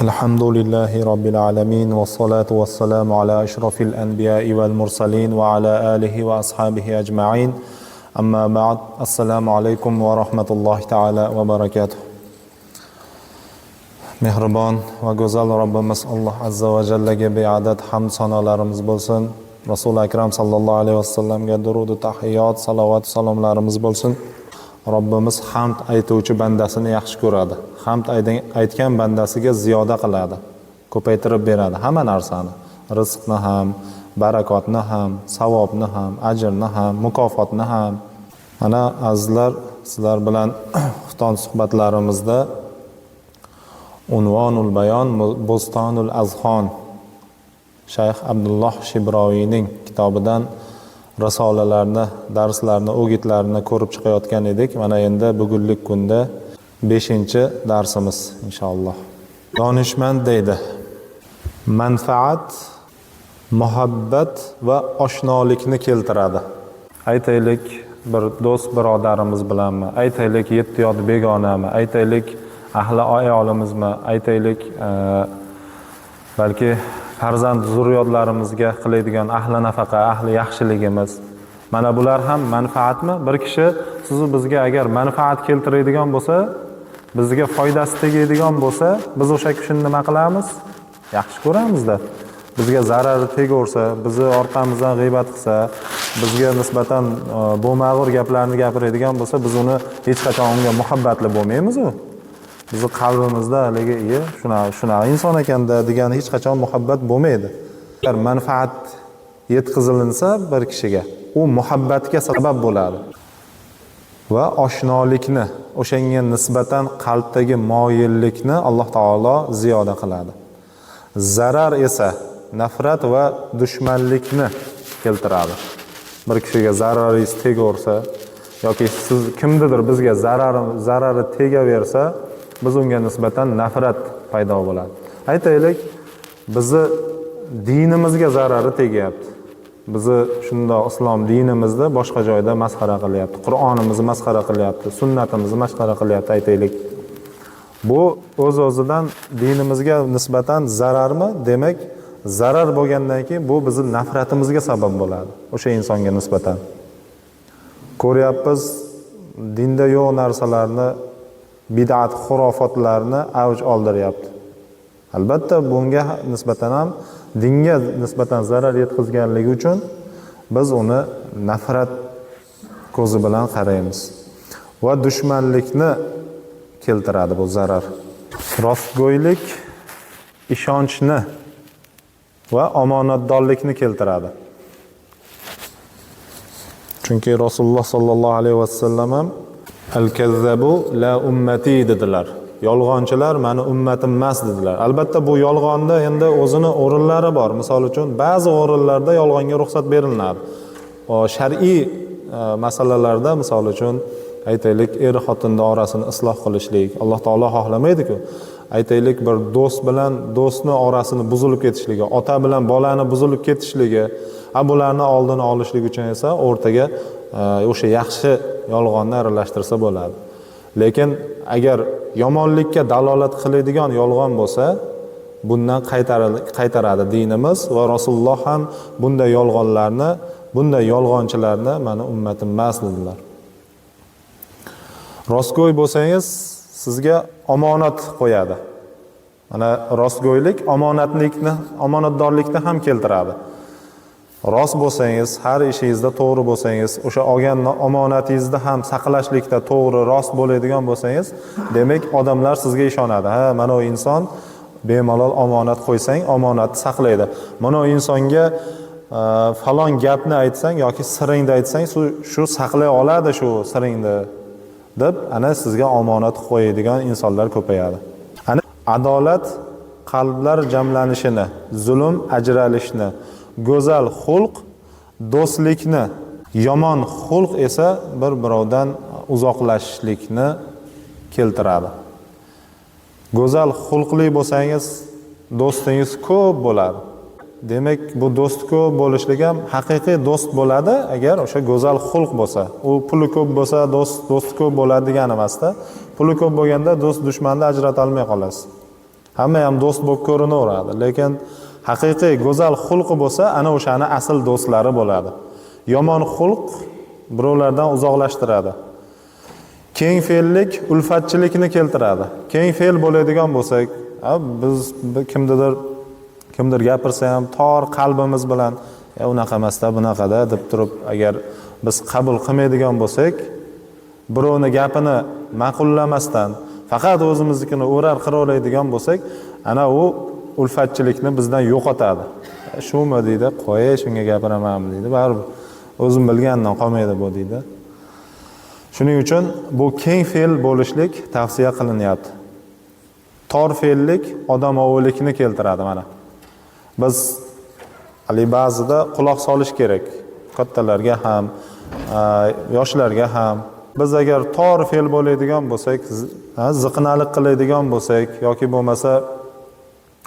Alhamdulillahi Rabbil alamin va salatu va salamu ala ashrafil anbiya'i wal mursalin va ala alihi va ashabihi ajma'in. Amma ba'd. Assalomu alaykum va rahmatullohi ta'ala va barakatuh. Mehribon va go'zal Robbimiz Alloh azza va jallaga beadad hamd sanolarimiz bo'lsin. Rasul akram sallallohu alayhi vasallamga durud, tahiyat, salovat, salomlarimiz bo'lsin. Robbimiz hamd aytuvchi bandasini yaxshi ko'radi. Hamd aytgan bandasiga ziyoda qiladi. Ko'paytirib beradi hamma narsani. Rizqni ham, barakotni ham, savobni ham, ajrni ham, mukofotni ham. Mana azizlar, sizlar bilan xufton suhbatlarimizda Unvonul bayon Bustonul azhon Shayx Abdulloh Shibroviyning kitobidan risolalarni, darslarni, o'gitlarini ko'rib chiqayotgan edik. Mana endi bugunlik kunda 5-darsimiz inshaalloh. Donishmand deydi: manfaat, muhabbat va oshnolikni keltiradi. Aytaylik, bir do'st birodarimiz bilanmi, aytaylik yetti yot begonami, aytaylik ahli ayolimizmi, aytaylik balki farzand zurriyotlarimizga qiladigan ahli nafaqa, ahli yaxshiligimiz. Mana bular ham manfaatmi? Bir kishi siz bizga agar manfaat keltiradigan bo'lsa, bizga foydasi tegadigan bo'lsa, biz o'sha kishini nima qilamiz? Yaxshi ko'ramizda. Bizga zarari tegaversa, bizni orqamizdan g'iybat qilsa, bizga nisbatan bo'lmag'ur gaplarni gapiradigan bo'lsa, biz uni hech qachon unga muhabbatli bo'lmaymiz-ku. Bizni qalbimizda haligi shunaqa inson ekanda degan hech qachon muhabbat bo'lmaydi. Agar manfaat yetkazilinsa bir kishiga, u muhabbatga sabab bo'ladi. Va oshnolikni, o'shanga nisbatan qalbdagi moyillikni Alloh taolo ziyoda qiladi. Zarar esa nafrat va dushmanlikni keltiradi. Bir kishiga zararingiz tegaversa yoki siz kimnidir bizga zarari tegaversa, biz unga nisbatan nafrat paydo bo'ladi. Aytaylik, bizni dinimizga zarari tegyapti. Bizni shundoq islom dinimizda boshqa joyda masxara qilyapti. Qur'onimizni masxara qilyapti, sunnatimizni masxara qilyapti aytaylik. Bu o'z-o'zidan dinimizga nisbatan zararmi? Demak, zarar bo'lgandan keyin bu bizning nafratimizga sabab bo'ladi o'sha insonga nisbatan. Ko'ryapmiz, dinda yo'q narsalarni, bid'at, xurofotlarni avj oldiryapti. Albatta bunga nisbatan ham dinga nisbatan zarar yetkazganligi uchun biz uni nafrat ko'zi bilan qaraymiz. Va dushmanlikni keltiradi bu zarar. Rostgo'ylik ishonchni va omonatdorlikni keltiradi. Chunki Rasululloh sallallohu alayhi vasallam ham al-kazzabu la ummati dedilar. Yolg'onchilar meni ummatim emas dedilar. Albatta bu yolg'onda endi o'zini o'rinlari bor. Misol uchun ba'zi o'rinlarda yolg'onga ruxsat beriladi. Shar'iy masalalarda, misol uchun aytaylik xotinning orasini isloh qilishlik Alloh taolo xohlamaydi-ku. Aytaylik bir do'st bilan do'stning orasini buzilib ketishligi, ota bilan bolani buzilib ketishligi, bularni oldini olishlik uchun esa o'rtaga o'sha yaxshi yolg'onni aralashtirsa bo'ladi. Lekin agar yomonlikka dalolat qiladigan yolg'on bo'lsa, bundan qaytaradi dinimiz va Rasululloh ham bunday yolg'onlarni, bunday yolg'onchilarni meni ummatim emas dedilar. Rostgo'y bo'lsangiz, sizga omonat qo'yadi. Mana rostgo'ylik omonatdorlikni ham keltiradi. Rost bo'lsangiz, har ishingizda to'g'ri bo'lsangiz, o'sha olgan omonatingizni ham saqlashlikda to'g'ri, rost bo'ladigan bo'lsangiz, demak odamlar sizga ishonadi. Mana o inson bemalol omonat qo'ysang, omonatni saqlaydi. Mana o insonga falon gapni aytsang yoki siringni aytsang, shu saqlay oladi shu siringni deb ana sizga omonat qo'yadigan insonlar ko'payadi. Ana adolat qalblar jamlanishini, zulm ajralishni, go'zal xulq do'stlikni, yomon xulq esa bir-birovdan uzoqlashishlikni keltiradi. Go'zal xulqli bo'lsangiz, do'stingiz ko'p bo'ladi. Demak, bu do'st ko'p bo'lishligi ham haqiqiy do'st bo'ladi agar o'sha go'zal xulq bo'lsa. U puli ko'p bo'lsa do'st ko'p bo'ladi degani emasda. Puli ko'p bo'lganda do'st dushmanni ajrata olmay qolasiz. Hamma ham do'st bo'lib ko'rinaveradi, lekin haqiqiy go'zal xulqi bo'lsa, ana o'shani asl do'stlari bo'ladi. Yomon xulq birovlardan uzoqlashtiradi. Keng fe'llik ulfatchilikni keltiradi. Keng fe'l bo'ladigan bo'lsak, biz kimdir gapirsa ham tor qalbimiz bilan unaqa emasda, bunaqada deb turib, agar biz qabul qilmaydigan bo'lsak, birovni gapini ma'qullamasdan faqat o'zimiznikini o'rar qiraveradigan bo'lsak, ana u ulfatchilikni bizdan yo'qotadi. Shumi deydi, qo'y, shunga gapiramanmi deydi, baribir o'zim bilgandan qolmaydi bu deydi. Shuning uchun bu keng fe'l bo'lishlik tavsiya qilinyapti. Tor fe'llik odamovilikni keltiradi mana. Biz ba'zida quloq solish kerak. Kattalarga ham, yoshlarga ham. Biz agar tor fe'l bo'ladigan bo'lsak, ziqnalik qiladigan bo'lsak yoki bo'lmasa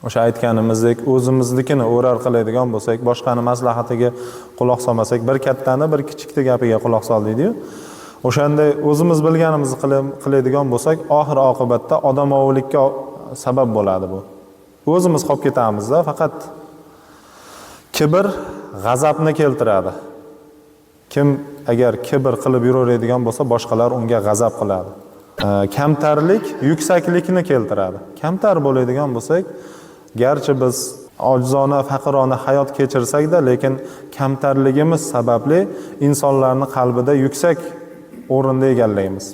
o'sha aytganimizdek o'zimiznikini o'rar qiladigan bo'lsak, boshqani maslahatiga quloq solmasak, bir kattani bir kichikni gapiga quloq sol deydi-yu. O'shanday o'zimiz bilganimizni qiladigan bo'lsak, oxir oqibatda odamovilikka sabab bo'ladi bu. O'zimiz qolib ketamiz-da, faqat kibr g'azabni keltiradi. Kim agar kibr qilib yuraveradigan bo'lsa, boshqalar unga g'azab qiladi. Kamtarlik yuksaklikni keltiradi. Kamtar bo'ladigan bo'lsak, garchi biz ojizona, faqirona hayot kechirsak-da, lekin kamtarligimiz sababli insonlarning qalbida yuksak o'rinda egallaymiz.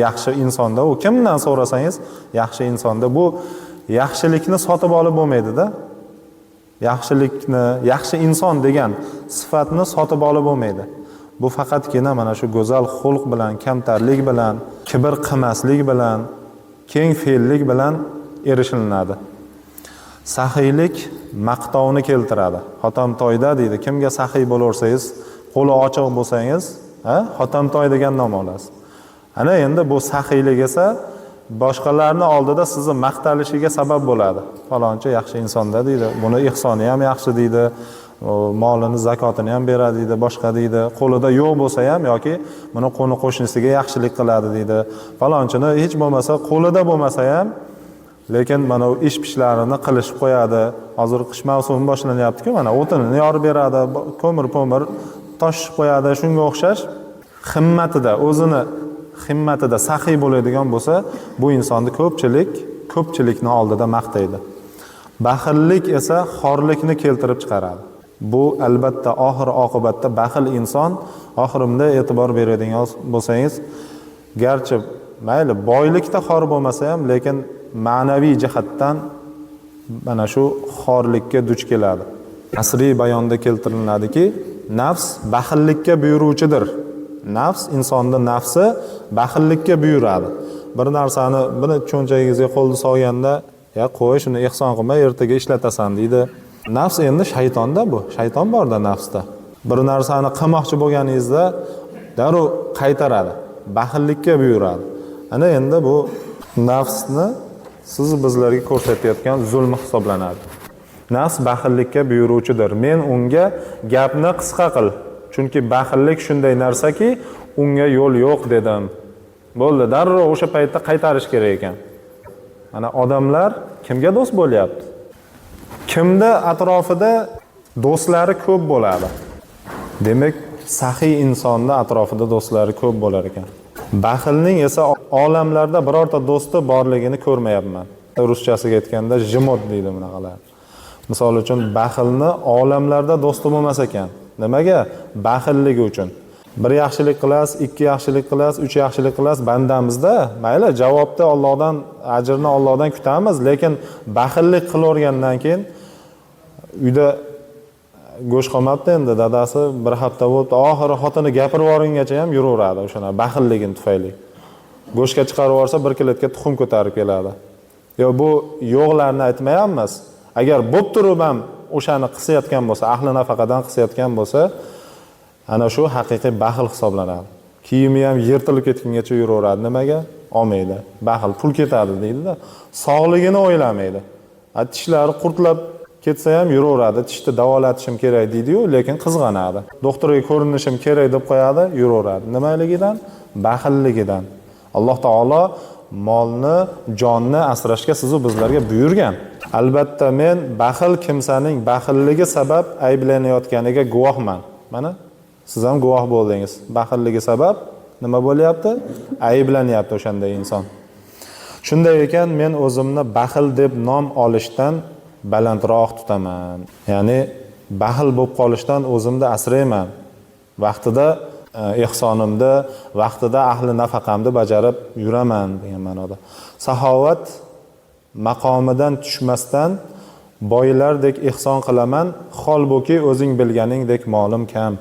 Yaxshi insonda u kimdan so'rasangiz, yaxshi insonda bu yaxshilikni sotib olib bo'lmaydi-da. Yaxshilikni, yaxshi inson degan sifatni sotib olib bo'lmaydi. Bu faqatgina mana shu go'zal xulq bilan, kamtarlik bilan, kibr qilmaslik bilan, keng fe'llik bilan erishiladi. Saxiylik maqtovni keltiradi. Hotamtoyda deydi, kimga saxiy bo'larsangiz, qo'li ochiq bo'lsangiz, hotamtoy degan nom olasiz. Ana endi bu saxiylik esa boshqalarning oldida sizni maqtalishiga sabab bo'ladi. Falonchi yaxshi insonda deydi, buni ihsoni ham yaxshi deydi, molini, zakotini ham beradi deydi, boshqa deydi, qo'lida yo'q bo'lsa ham yoki buni qo'ni qo'shnisiga yaxshilik qiladi deydi. Falonchini hech bo'lmasa qo'lida bo'lmasa ham, lekin mana u ish-pishlarini qilishib qo'yadi. Hozir qish mavsumi boshlanyapti-ku, mana o'tinini yorib beradi, ko'mir-po'mir toshib qo'yadi, shunga o'xshash himmatida, o'zini himmatida saxiy bo'ladigan bo'lsa, bu insonni ko'pchilikning oldida maqtaydi. Baxillik esa xorlikni keltirib chiqaradi. Bu albatta oxir oqibatda baxil inson, oxirimda e'tibor beradigan bo'lsangiz, garchi mayli boylikda xor bo'lmasa ham, lekin ma'naviy jihatdan mana shu xorlikka duch keladi. Asriy bayonda keltiriladiki, nafs baxillikka buyuruvchidir. Nafs, insonning nafsi baxillikka buyuradi. Bir narsani buni cho'nchagingizga qo'lni solganda, "Ya qo'y, shuni ehson qilma, ertaga ishlatasan" deydi. Nafs endi shaytonda bu. Shayton borda nafsda. Bir narsani qilmoqchi bo'lganingizda darrov qaytaradi. Baxillikka buyuradi. Ana endi bu nafsni siz bizlarga ko'rsatayotgan zulm hisoblanadi. Nafs baxillikka buyuruvchidir. Men unga gapni qisqa qil. Chunki baxillik shunday narsaki, unga yo'l yo'q dedim. Bo'ldi, darrov o'sha paytda qaytarish kerak ekan. Mana odamlar kimga do'st bo'lyapti? Kimda atrofida do'stlari ko'p bo'ladi? Demak, saxiy insonning atrofida do'stlari ko'p bo'lar ekan. Baxilning esa olamlarda birorta do'sti borligini ko'rmayapman. Ruschasiga aytganda jimot deydi bunaqalar. Misol uchun baxilni olamlarda do'sti bo'lmas ekan. Nimaga? Baxilligi uchun. Bir yaxshilik qilasiz, ikki yaxshilik qilasiz, uch yaxshilik qilasiz, bandamizda, mayli javobni Allohdan, ajrni Allohdan kutamiz, lekin baxillik qilavergandan keyin uyda go'sht qolmabdi endi, dadasi bir hafta bo'ldi, oxiri xotini gapirib yuborgungacha ham yuraveradi o'shana baxilligini tufayli. Go'shtga chiqarib yuborsa bir kiletga tuxum ko'tarib keladi. Yo, bu yo'qlarni aytmayapmiz. Agar bo'p turib ham o'shani qisayotgan bo'lsa, ahli nafaqadan qisayotgan bo'lsa, ana shu haqiqiy baxil hisoblanadi. Kiyimi ham yirtilib ketgungacha yuraveradi. Nimaga? Olmaydi. Baxil pul ketadi deydi-da. Sog'ligini o'ylamaydi. Tishlari qurtlab ketsa ham yuraveradi. Tishni davolatishim kerak deydi-yu, lekin qizg'anadi. Doktorga ko'rinishim kerak deb qo'yadi, yuraveradi. Nimaligidan? Baxilligidan. Alloh taolo molni, jonni asrashga sizu bizlarga buyurgan. Albatta men baxil kimsaning baxilligi sabab ayblanayotganiga guvohman. Mana siz ham guvoh bo'ldingiz. Baxilligi sabab nima bo'lyapti? Ayblanyapti o'shanday inson. Shunday ekan men o'zimni baxil deb nom olishdan balandroq tutaman. Ya'ni baxil bo'lib qolishdan o'zimni asrayman. Vaqtida ehsonimni, vaqtida ahli nafaqamni bajarib yuraman degan ma'noda. Saxovat maqomidan tushmasdan boylardek ehson qilaman, holbuki o'zing bilganingdek molim kam.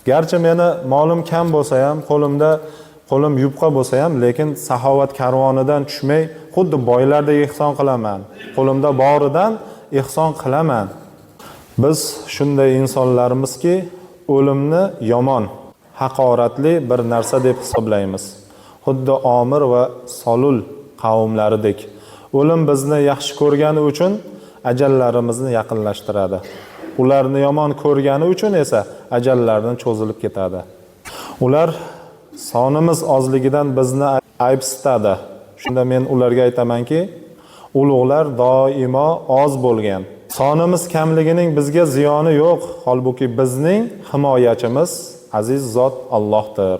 Garchi meni molim kam bo'lsa ham, qo'lim yupqa bo'lsa ham, lekin saxovat karvonidan tushmay, xuddi boylardek ehson qilaman. Qo'limda boridan ehson qilaman. Biz shunday insonlarimizki, o'limni yomon, haqoratli bir narsa deb hisoblaymiz. Xuddi Omir va Solul qavmlaridek. O'lim bizni yaxshi ko'rgani uchun ajallarimizni yaqinlashtiradi. Ularni yomon ko'rgani uchun esa ajallardan cho'zilib ketadi. Ular sonimiz ozligidan bizni aybsitadi. Shunda men ularga aytamanki, ulug'lar doimo oz bo'lgan. Sonimiz kamligining bizga ziyoni yo'q, holbuki bizning himoyachimiz aziz zot Allohdir.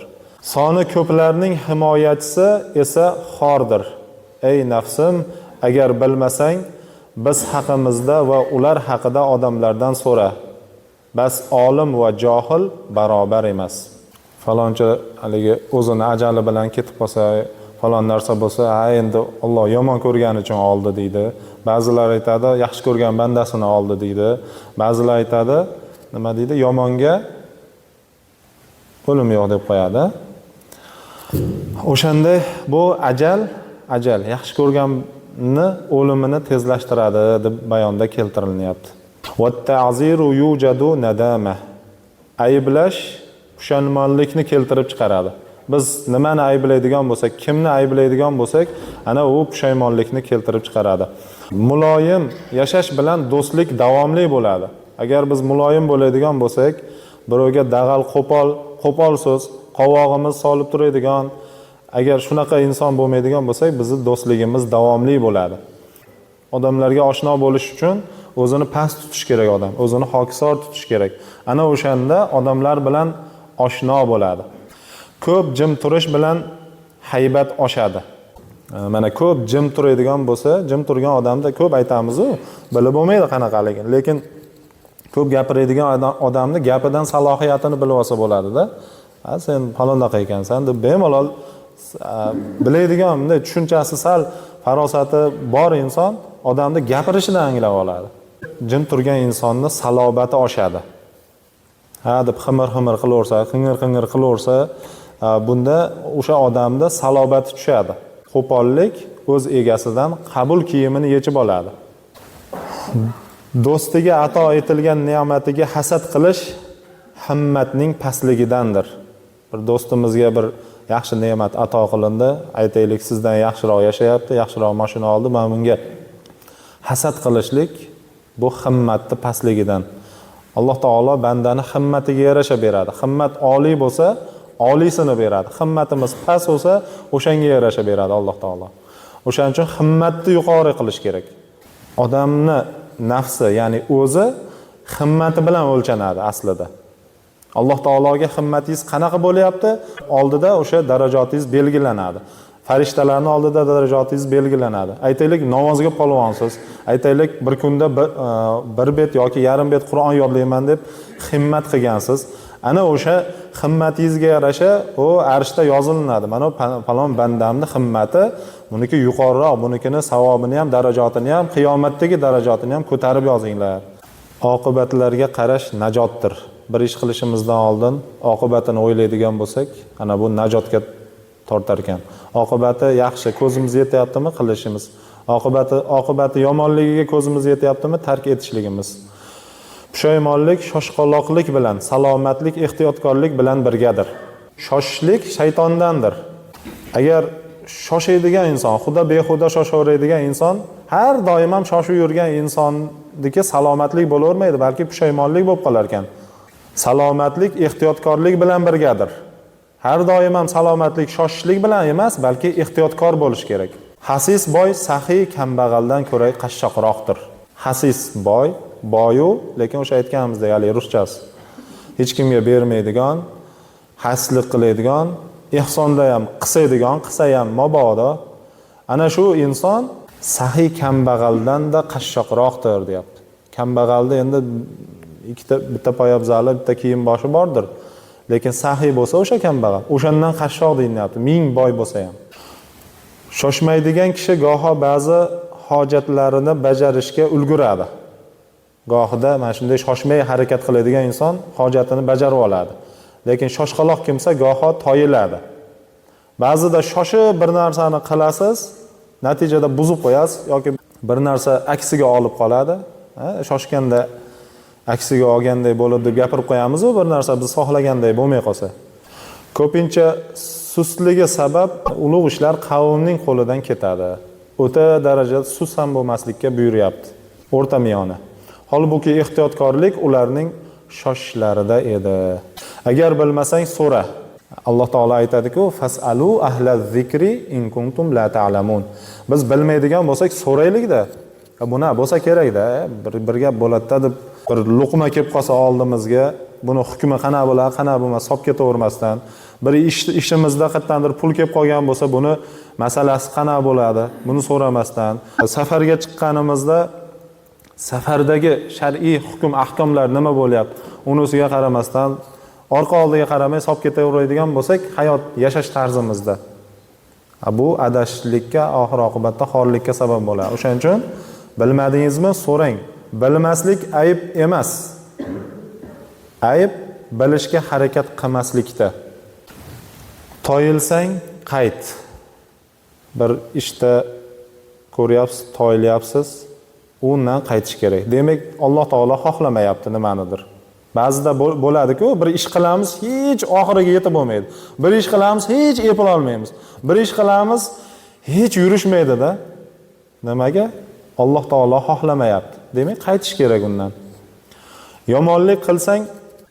Soni ko'plarning himoyachisi esa xordir. Ey nafsim, agar bilmasang, biz haqimizda va ular haqida odamlardan so'ra. Bas olim va johil barobar emas. Falonchi haligi o'zini ajali bilan ketib qolsa, falon narsa bo'lsa, endi Alloh yomon ko'rgani uchun oldi deydi. Ba'zilar aytadi, yaxshi ko'rgan bandasini oldi deydi. Ba'zilar aytadi, nima deydi? Yomonga o'lim yo'q deb qo'yadi. O'shanda bu ajal yaxshi ko'rganni o'limini tezlashtiradi deb bayonda keltirilyapti. Va ta'ziru yujadu nadama. Ayblash pushaymonlikni keltirib chiqaradi. Biz nimani ayblaydigan bo'lsak, kimni ayblaydigan bo'lsak, ana u pushaymonlikni keltirib chiqaradi. Muloyim yashash bilan do'stlik davomli bo'ladi. Agar biz muloyim bo'ladigan bo'lsak, birovga dag'al qo'pol so'z, qovog'imiz solib turadigan, agar shunaqa inson bo'lmaydigan bo'lsak, bizning do'stligimiz davomli bo'ladi. Odamlarga oshno bo'lish uchun o'zini past tutish kerak odam, o'zini hokisor tutish kerak. Ana o'shanda odamlar bilan oshno bo'ladi. Ko'p jim turish bilan haybat oshadi. Mana ko'p jim turadigan bo'lsa, jim turgan odamda ko'p aytamiz-ku, bilib bo'lmaydi qanaqaligini, lekin ko'p gapiradigan odamni gapidan salohiyatini bilib olsa bo'ladi-da. Sen falondaqa ekansan deb bemalol biladigan, bunday tushunchasi sal farosati bor inson odamni gapirishidan anglab oladi. Jim turgan insonni salobati oshadi. Deb ximir qilaversa, qing'ir qilaversa, bunda o'sha odamda salobati tushadi. Qo'pollik o'z egasidan qabul kiyimini yechib oladi. Do'stiga ato etilgan ne'matiga hasad qilish himmatning pastligidandir. Bir do'stimizga bir yaxshi ne'mat ato qilindi, aytaylik sizdan yaxshiroq yashayapti, yaxshiroq mashina oldi, men bunga hasad qilishlik bu himmatning pastligidan. Alloh taolo bandani himmatiga yarasha beradi. Himmat oliy bo'lsa, oliysini beradi. Himmatimiz past bo'lsa, o'shanga yarasha beradi Alloh taolo. O'shaning uchun himmatni yuqori qilish kerak. Odamni nafsi, ya'ni o'zi himmati bilan o'lchanadi aslida. Alloh taologa himmatingiz qanaqa bo'lyapti? Oldida o'sha darajotingiz belgilanadi. Farishtalarning oldida darajotingiz belgilanadi. Aytaylik namozga polvonsiz, aytaylik bir kunda bir bet yoki yarim bet Qur'on yodlayman deb himmat qilgansiz. Ana o'sha himmatingizga yarasha u arshda yozilinadi. Mana falon bandamning himmati buniki yuqoriroq, bunikini savobini ham, darajatini ham, qiyomatdagi darajatini ham ko'tarib yozinglar. Oqibatlarga qarash najotdir. Bir ish qilishimizdan oldin oqibatini o'ylaydigan bo'lsak, ana bu najotga tortar ekan. Oqibati yaxshi, ko'zimiz yetyaptimi qilishimiz. Oqibati yomonligiga ko'zimiz yetyaptimi tark etishligimiz. Pushaymonlik shoshqaloqlik bilan, salomatlik ehtiyotkorlik bilan birgadir. Shoshishlik shaytondandir. Agar shoshadigan inson, xudo behuda shoshaveradigan inson, har doim ham shoshib yurgan insonniki salomatlik bo'lavermaydi, balki pushaymonlik bo'lib qolar ekan. Salomatlik ehtiyotkorlik bilan birgadir. Har doim ham salomatlik shoshishlik bilan emas, balki ehtiyotkor bo'lish kerak. Hasis boy saxiy kambag'aldan ko'ra qashshoqroqdir. Hasis boyu, lekin o'sha aytganimizdek, hali ruschasi. Hech kimga bermaydigan, haslik qiladigan, ehsonda ham qilsa ham mabodo. Ana shu inson saxiy kambag'aldan-da qashshoqroqdir, deyapti. Kambag'alda endi bitta poyabzali, bitta kiyim boshi bordir. Lekin saxiy bo'lsa o'sha kambag'al, o'shandan qashshoq deyilyapti. 1000 boy bo'lsa ham. Shoshmaydigan kishi goho ba'zi hojatlarini bajarishga ulguradi. Gohida mana shunday shoshmay harakat qiladigan inson hojatini bajarib oladi. Lekin shoshqaloq kimsa goho toyiladi. Ba'zida shoshib bir narsani qilasiz, natijada buzib qo'yasiz yoki bir narsa aksiga olib qoladi. Shoshganda aksiga olganday bo'ladi deb gapirib qo'yamiz, bir narsa biz xohlaganday bo'lmay qolsa. Ko'pincha sustligi sabab ulug' ishlar qavmning qo'lidan ketadi. O'ta darajada sus ham bo'lmaslikka buyuryapti. O'rta miyona. Holbuki ehtiyotkorlik ularning shoshishlarida edi. Agar bilmasang so'ra. Alloh taolo aytadi-ku, fasalu ahlaz zikri in kuntum la ta'lamun. Biz bilmaydigan bo'lsak so'raylik-da. Buna bo'lsa kerak-da, bir gap bo'ladi-da deb bir luqma kelib qolsa oldimizga, buni hukmi qana bo'ladi, qana bo'lmas, sop ketavermasdan, bir ishimizda qayerdandir pul kelib qolgan bo'lsa, buni masalasi qana bo'ladi, buni so'ramasdan, safarga chiqqanimizda safardagi shar'iy hukm ahkomlar nima bo'lyapti, unisiga qaramasdan, orqa oldiga qaramay sop ketaveradigan bo'lsak, hayot yashash tarzimizda bu adashishlikka, oxir oqibatda xorlikka sabab bo'ladi. O'shaning uchun bilmadingizmi, so'rang. Bilmaslik ayb emas. Ayb bilishga harakat qilmaslikda. Toyilsang qayt. Bir ishda ko'ryapsiz, toyilyapsiz, undan qaytish kerak. Demak, Alloh taolo xohlamayapti nimanidir. Ba'zida bo'ladi-ku, bir ish qilamiz, hech oxiriga yetib bo'lmaydi. Bir ish qilamiz, hech eplay olmaymiz. Bir ish qilamiz, hech yurishmaydi-da. Nimaga? Alloh taolo xohlamayapti. Demak, qaytish kerak undan. Yomonlik qilsang,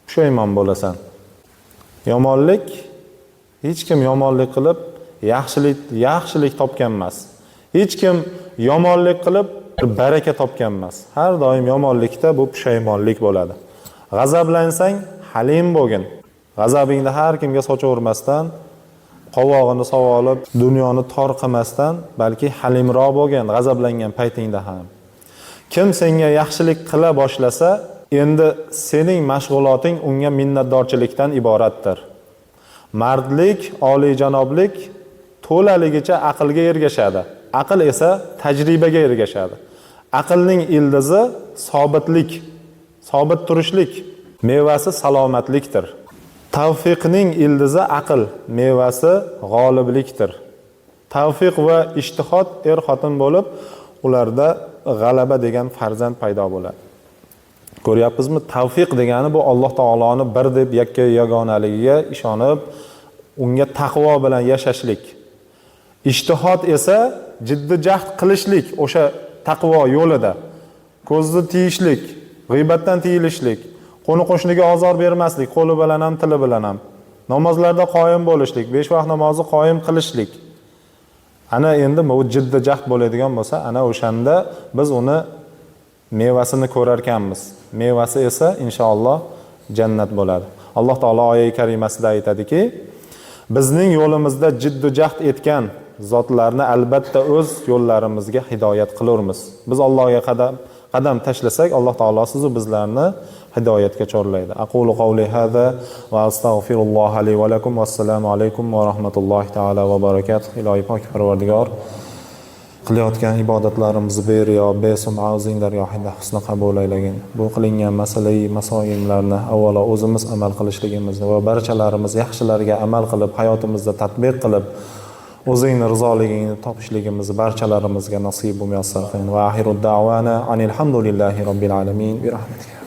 pushaymon bo'lasan. Yomonlik, hech kim yomonlik qilib yaxshilik topgan emas. Hech kim yomonlik qilib baraka topgan emas. Har doim yomonlikda bu pushaymonlik bo'ladi. G'azablansang, halim bo'lgin. G'azabingni har kimga sochavermasdan, qovog'ini savolib, dunyoni tor qilmasdan, balki halimroq bo'lgin g'azablangan paytingda ham. Kim senga yaxshilik qila boshlasa, endi sening mashg'uloting unga minnatdorchilikdan iboratdir. Mardlik, oliyjanoblik to'laligicha aqlga ergashadi. Aql esa tajribaga ergashadi. Aqlning ildizi sobitlik, sobit turishlik, mevasi salomatlikdir. Tavfiqning ildizi aql, mevasi g'oliblikdir. Tavfiq va ishtihod xotin bo'lib, ularda g'alaba degan farzand paydo bo'ladi. Ko'ryapsizmi? Tavfiq degani bu Alloh taoloning bir deb yakka yagonaligiga ishonib, unga taqvo bilan yashashlik. Ishtihod esa jiddiy jahd qilishlik, o'sha taqvo yo'lida. Ko'zni tiyishlik, g'iybatdan tiyilishlik, qo'ni-qo'shniga ozor bermaslik, qo'li bilan ham, tili bilan ham. Namozlarda qoyim bo'lishlik, 5 vaqt namozni qoyim qilishlik. Ana endi bu jiddiy jahd bo'ladigan bo'lsa, ana o'shanda biz uni mevasini ko'rar ekanmiz. Mevasi esa inshaalloh jannat bo'ladi. Alloh taolo oyat karimasida aytadiki, bizning yo'limizda jiddiy jahd etgan zotlarni albatta o'z yo'llarimizga hidoyat qilamiz. Biz Allohga qadam tashlasak, Alloh taolo sizni bizlarni hidoyatga chorlaydi. Aqulu qawli hada va astagfirulloha li va lakum. Assalomu alaykum va rahmatullohi taala va barakatuh. Ilohi pok Parvardigor qilayotgan ibodatlarimizni beriyo, besum azing dargohida husni qabul aylagin. Bu qilingan masoillarni avvalo o'zimiz amal qilishligimizni va barchalarimiz yaxshilarga amal qilib, hayotimizda tatbiq qilib, o'zingning rizoligingni topishligimizni barchalarimizga nasib va muyassar qilin. Va axirud da'wana anil hamdulillahi robbil alamin bi rahmatika.